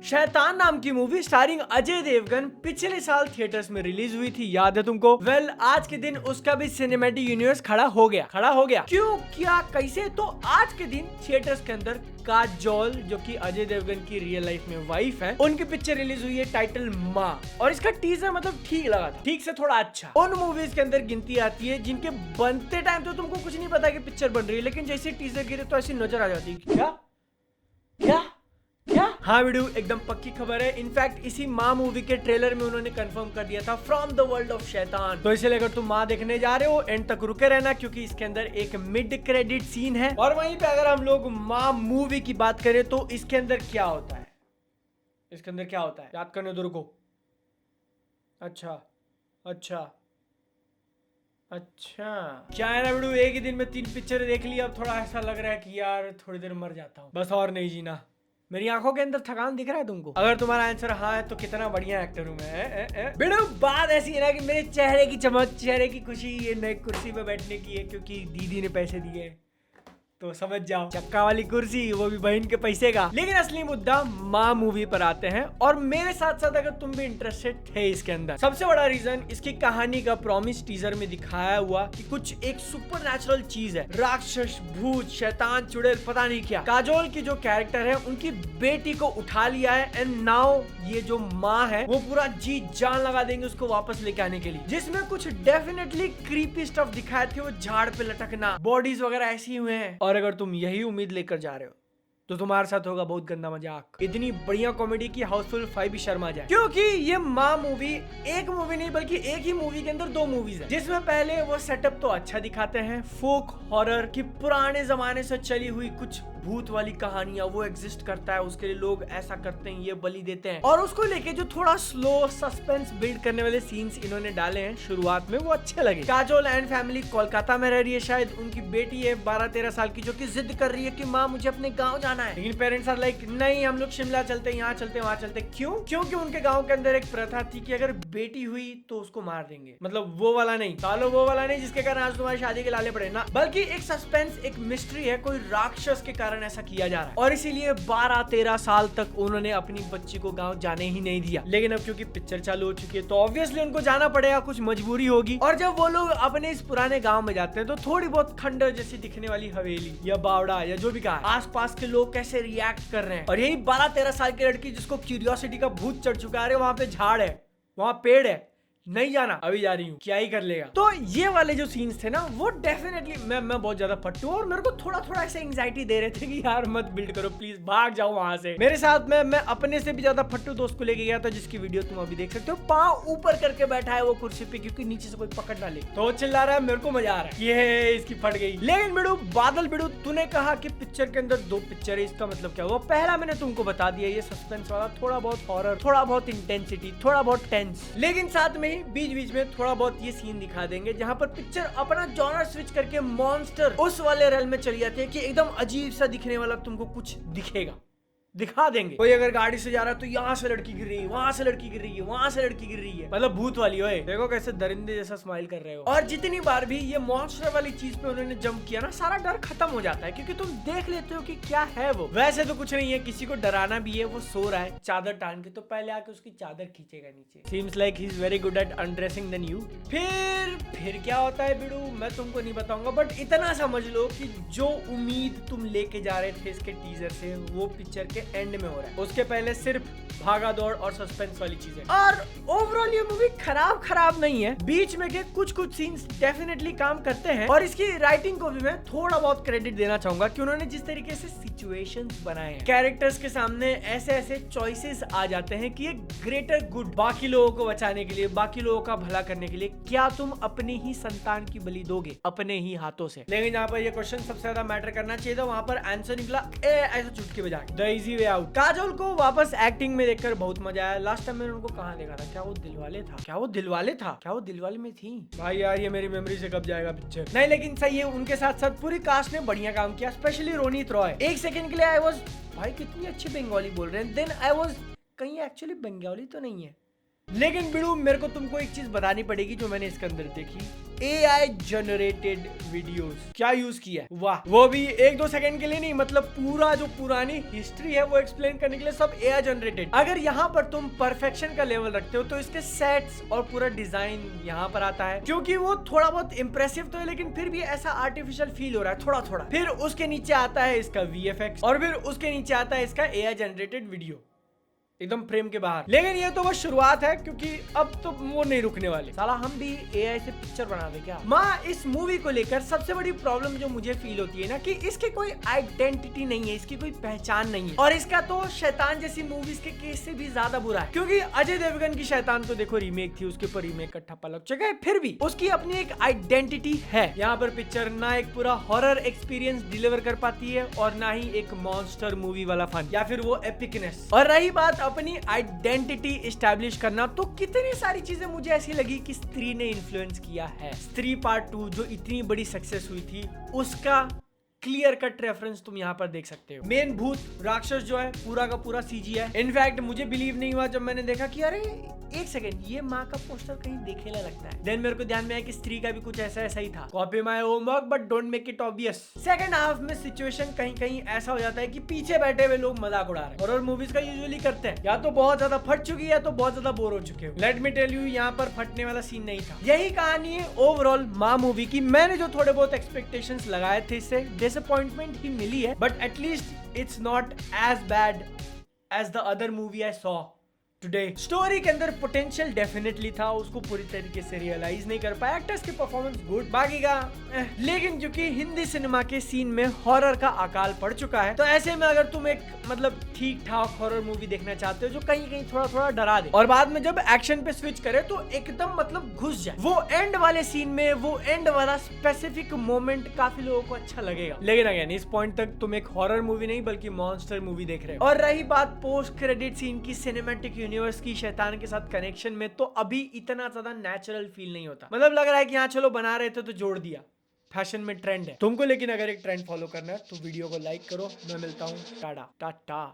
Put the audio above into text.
शैतान नाम की मूवी स्टारिंग अजय देवगन पिछले साल थिएटर्स में रिलीज हुई थी, याद है तुमको? आज के दिन उसका भी सिनेमैटिक यूनिवर्स खड़ा हो गया। क्यों, क्या, कैसे? तो आज के दिन थिएटर्स के अंदर काजोल, जो कि अजय देवगन की रियल लाइफ में वाइफ है, उनकी पिक्चर रिलीज हुई है टाइटल माँ। और इसका टीजर मतलब ठीक लगा था, ठीक से थोड़ा अच्छा। उन मूवीज के अंदर गिनती आती है जिनके बनते टाइम तो तुमको कुछ नहीं पता कि पिक्चर बन रही है, लेकिन जैसे टीजर गिरे तो ऐसी नजर आ जाती है। क्या क्या क्या? हाँ वीडियो, एकदम पक्की खबर है। इनफैक्ट इसी माँ मूवी के ट्रेलर में उन्होंने कंफर्म कर दिया था, फ्रॉम द वर्ल्ड ऑफ शैतान। तो इसलिए अगर तुम माँ देखने जा रहे हो, एंड तक रुके रहना, क्योंकि इसके अंदर एक मिड क्रेडिट सीन है। और वहीं पे अगर हम लोग माँ मूवी की बात करें तो इसके अंदर क्या होता है, याद करने दो, रुको। अच्छा, क्या है ना वीडियो, एक ही दिन में 3 पिक्चर देख ली। अब थोड़ा ऐसा लग रहा है कि यार थोड़ी देर मर जाता हूँ, बस और नहीं जीना। मेरी आंखों के अंदर थकान दिख रहा है तुमको? अगर तुम्हारा आंसर हाँ है तो कितना बढ़िया एक्टर हूँ मैं। बेटो बात ऐसी है ना कि मेरे चेहरे की चमक, चेहरे की खुशी ये नई कुर्सी पे बैठने की है, क्योंकि दीदी ने पैसे दिए हैं, तो समझ जाओ, चक्का वाली कुर्सी, वो भी बहन के पैसे का। लेकिन असली मुद्दा माँ मूवी पर आते हैं, और मेरे साथ साथ अगर तुम भी इंटरेस्टेड थे इसके अंदर, सबसे बड़ा रीजन इसकी कहानी का प्रॉमिस टीजर में दिखाया हुआ कि कुछ एक सुपर नेचुरल चीज है, राक्षस, भूत, शैतान, चुड़ैल, पता नहीं क्या। काजोल की जो कैरेक्टर है, उनकी बेटी को उठा लिया है, एंड नाउ ये जो माँ है वो पूरा जी जान लगा देंगे उसको वापस लेके आने के लिए। जिसमें कुछ डेफिनेटली क्रीपी स्टफ दिखाए थे, वो झाड़ पे लटकना, बॉडीज वगैरह ऐसी हुए हैं। और अगर तुम यही उम्मीद लेकर जा रहे हो तो तुम्हारे साथ होगा बहुत गंदा मजाक। इतनी बढ़िया कॉमेडी की हाउसफुल 5 भी शर्मा जाए, क्योंकि ये माँ मूवी एक मूवी नहीं बल्कि एक ही मूवी के अंदर 2 मूवीज है। जिसमें पहले वो सेटअप तो अच्छा दिखाते हैं, फोक हॉरर की पुराने जमाने से चली हुई कुछ भूत वाली कहानियां, वो एग्जिस्ट करता है, उसके लिए लोग ऐसा करते हैं, ये बलि देते हैं, और उसको लेके जो थोड़ा स्लो सस्पेंस बिल्ड करने वाले सीन्स इन्होंने डाले हैं शुरुआत में, वो अच्छे लगे। काजोल एंड फैमिली कोलकाता में रह रही है, शायद उनकी बेटी है 12-13 साल की, जो कि जिद कर रही है कि माँ मुझे अपने गाँव जाना है। लेकिन पेरेंट्स आर लाइक नहीं, हम लोग शिमला चलते, यहाँ चलते, वहाँ चलते। क्यों? क्योंकि उनके गाँव के अंदर एक प्रथा थी कि अगर बेटी हुई तो उसको मार देंगे। मतलब वो वाला नहीं, सालो वो वाला नहीं जिसके कारण आज तुम्हारी शादी के लाले पड़े ना, बल्कि एक सस्पेंस, एक मिस्ट्री है, कोई राक्षस के कारण ऐसा किया जा रहा है। और इसीलिए 12-13 साल तक उन्होंने अपनी बच्ची को गांव जाने ही नहीं दिया। लेकिन अब क्योंकि पिक्चर चालू हो चुकी है तो ऑब्वियसली उनको जाना पड़ेगा, कुछ मजबूरी होगी। और जब वो लोग अपने इस पुराने गांव में जाते हैं तो थोड़ी बहुत खंडर जैसी दिखने वाली हवेली या बावड़ा या जो भी कहा, आसपास के लोग कैसे रिएक्ट कर रहे हैं। और यही 12-13 साल की लड़की जिसको क्यूरियोसिटी का भूत चढ़ चुका है, वहां पे झाड़ है, वहां पेड़ है, नहीं जाना, अभी जा रही हूँ, क्या ही कर लेगा। तो ये वाले जो सीन्स थे ना, वो डेफिनेटली मैं बहुत ज्यादा फट्टू, और मेरे को थोड़ा ऐसे एंजाइटी दे रहे थे कि यार मत बिल्ड करो प्लीज, भाग जाओ वहां से। मेरे साथ में मैं अपने से भी ज्यादा फट्टू दोस्त को लेके गया था, जिसकी वीडियो तुम अभी देख सकते हो। पाँव ऊपर करके बैठा है वो कुर्सी पे, क्योंकि नीचे से कोई पकड़ ना ले, तो चिल्ला रहा है, मेरे को मजा आ रहा है, ये इसकी फट गई। लेकिन बिड़ू बादल, बिड़ू तूने कहा कि पिक्चर के अंदर 2 पिक्चर है, इसका मतलब क्या हुआ? पहला मैंने तुमको बता दिया, ये सस्पेंस वाला, थोड़ा बहुत हॉरर, थोड़ा बहुत इंटेंसिटी, थोड़ा बहुत टेंस, लेकिन साथ में ही बीच बीच में थोड़ा बहुत ये सीन दिखा देंगे जहां पर पिक्चर अपना जॉनर स्विच करके मॉन्स्टर उस वाले रेल में चली जाती है कि एकदम अजीब सा दिखने वाला तुमको कुछ दिखेगा, दिखा देंगे। कोई अगर गाड़ी से जा रहा है तो यहाँ से लड़की गिर रही है, वहां से लड़की गिर रही है, वहां से लड़की गिर रही है, मतलब भूत वाली। ओए देखो कैसे दरिंदे जैसा स्माइल कर रहे हो। और जितनी बार भी ये मॉन्स्टर वाली चीज पे उन्होंने जंप किया ना, सारा डर खत्म हो जाता है, क्योंकि तुम देख लेते हो कि क्या है वो। वैसे तो कुछ नहीं है, किसी को डराना भी है, वो सो रहा है चादर टांग के, तो पहले आके उसकी चादर खींचेगा नीचे। Seems like he is very good at undressing than you. फिर क्या होता है बिड़ू, मैं तुमको नहीं बताऊंगा, बट इतना समझ लो कि जो उम्मीद तुम लेके जा रहे थे इसके टीजर से, वो पिक्चर के एंड में हो रहा है। उसके पहले सिर्फ भागा दौड़ और सस्पेंस वाली चीजें। और ओवरऑल ये मूवी खराब नहीं है, बीच में के कुछ सीन्स डेफिनेटली काम करते हैं। और इसकी राइटिंग को भी मैं थोड़ा बहुत क्रेडिट देना चाहूंगा कि उन्होंने जिस तरीके से सिचुएशंस बनाए हैं, कैरेक्टर्स के सामने ऐसे चॉइसेस आ जाते हैं कि ये ग्रेटर गुड, बाकी लोगों को बचाने के लिए, बाकी लोगों का भला करने के लिए, क्या तुम अपनी ही संतान की बलि दोगे अपने ही हाथों से? लेकिन जहाँ पर ये क्वेश्चन सबसे ज्यादा मैटर करना चाहिए था, वहां पर आंसर निकला ऐसा चुटकी बजा के, the easy way out. Kajol को वापस एक्टिंग में देखकर बहुत मजा आया। लास्ट टाइम मैंने उनको कहाँ देखा था? क्या वो दिलवाले था? क्या वो दिलवाले में थी? भाई यार ये मेरी मेमोरी से कब जाएगा पिक्चर? नहीं लेकिन सही है, उनके साथ साथ पूरी कास्ट ने बढ़िया काम किया, स्पेशली रोनित रॉय। एक सेकंड के लिए आई वाज, भाई कितनी अच्छी बंगाली बोल रहे हैं, देन आई वाज, कहीं एक्चुअली बंगाली तो नहीं है, लेकिन बिड़ू मेरे को तुमको एक चीज बतानी पड़ेगी जो मैंने इसके अंदर देखी, AI जनरेटेड वीडियोस क्या यूज किया है, वाह, वो भी 1-2 सेकंड के लिए नहीं, मतलब पूरा जो पुरानी हिस्ट्री है वो एक्सप्लेन करने के लिए सब AI जनरेटेड। अगर यहाँ पर तुम परफेक्शन का लेवल रखते हो तो इसके सेट्स और पूरा डिजाइन यहाँ पर आता है, क्योंकि वो थोड़ा बहुत इंप्रेसिव तो है लेकिन फिर भी ऐसा आर्टिफिशियल फील हो रहा है थोड़ा थोड़ा। फिर उसके नीचे आता है इसका VFX और फिर उसके नीचे आता है इसका AI जनरेटेड वीडियो, एकदम फ्रेम के बाहर। लेकिन ये तो बस शुरुआत है, क्योंकि अब तो वो नहीं रुकने वाले। साला हम भी AI से पिक्चर बना दे क्या? माँ, इस मूवी को लेकर सबसे बड़ी प्रॉब्लम जो मुझे फील होती है ना, कि इसके कोई आइडेंटिटी नहीं है, इसकी कोई पहचान नहीं है। और इसका तो शैतान जैसी मूवीज के केस से भी ज्यादा बुरा है, क्योंकि अजय देवगन की शैतान तो देखो रीमेक थी, उसके ऊपर रीमेक का ठप्पा लग चुका है, फिर भी उसकी अपनी एक आइडेंटिटी है। यहाँ पर पिक्चर ना एक पूरा हॉरर एक्सपीरियंस डिलीवर कर पाती है और ना ही एक मॉन्स्टर मूवी वाला फन या फिर वो एपिकनेस। और रही बात अपनी आइडेंटिटी एस्टैब्लिश करना, तो कितनी सारी चीजें मुझे ऐसी लगी कि स्त्री ने इन्फ्लुएंस किया है। स्त्री पार्ट 2 जो इतनी बड़ी सक्सेस हुई थी, उसका क्लियर कट रेफरेंस तुम यहाँ पर देख सकते हो। मेन भूत राक्षस जो है पूरा का पूरा CG है। इनफैक्ट मुझे बिलीव नहीं हुआ जब मैंने देखा कि अरे एक सेकंड, ये माँ का पोस्टर कहीं देखेला लगता है। देन मेरे को ध्यान में आया कि स्त्री का भी कुछ ऐसा ही था। Copy my homework but don't make it obvious. Second half में सिचुएशन कहीं कहीं ऐसा हो जाता है कि पीछे बैठे हुए लोग मजाक उड़ा रहे हैं। हॉरर मूवीज का यूजुअली करते हैं, या तो बहुत ज्यादा फट चुकी है तो बहुत ज्यादा बोर हो चुके हो। लेट मी टेल यू, यहाँ पर फटने वाला सीन नहीं था। यही कहानी है ओवरऑल माँ मूवी की। मैंने जो थोड़े बहुत एक्सपेक्टेशंस लगाए थे, इससे डिसअपॉइंटमेंट ही मिली है, but at least it's not as bad as the other movie I saw today. Story के अंदर पोटेंशियल डेफिनेटली था, उसको पूरी तरीके से रियलाइज नहीं कर पाया। एक्टर्स की परफॉर्मेंस गुड, बाकी का लेकिन क्योंकि हिंदी सिनेमा के सीन में हॉरर का अकाल पड़ चुका है, तो ऐसे में अगर तुम एक मतलब ठीक ठाक हॉरर मूवी देखना चाहते हो जो कहीं कहीं थोड़ा थोड़ा डरा दे और बाद में जब एक्शन पे स्विच करे तो एकदम मतलब घुस जाए, वो एंड वाले सीन में वो एंड वाला स्पेसिफिक मोमेंट काफी लोगों को अच्छा लगेगा। लेकिन अगेन इस पॉइंट तक तुम एक हॉरर मूवी नहीं बल्कि मॉन्स्टर मूवी देख रहे हो। और रही बात पोस्ट क्रेडिट सीन की, सिनेमैटिक यूनिवर्स की शैतान के साथ कनेक्शन में, तो अभी इतना ज्यादा नेचुरल फील नहीं होता। मतलब लग रहा है कि हाँ चलो बना रहे थे तो जोड़ दिया, फैशन में ट्रेंड है तुमको। लेकिन अगर एक ट्रेंड फॉलो करना है तो वीडियो को लाइक करो। मैं मिलता हूँ, टाटा टाटा।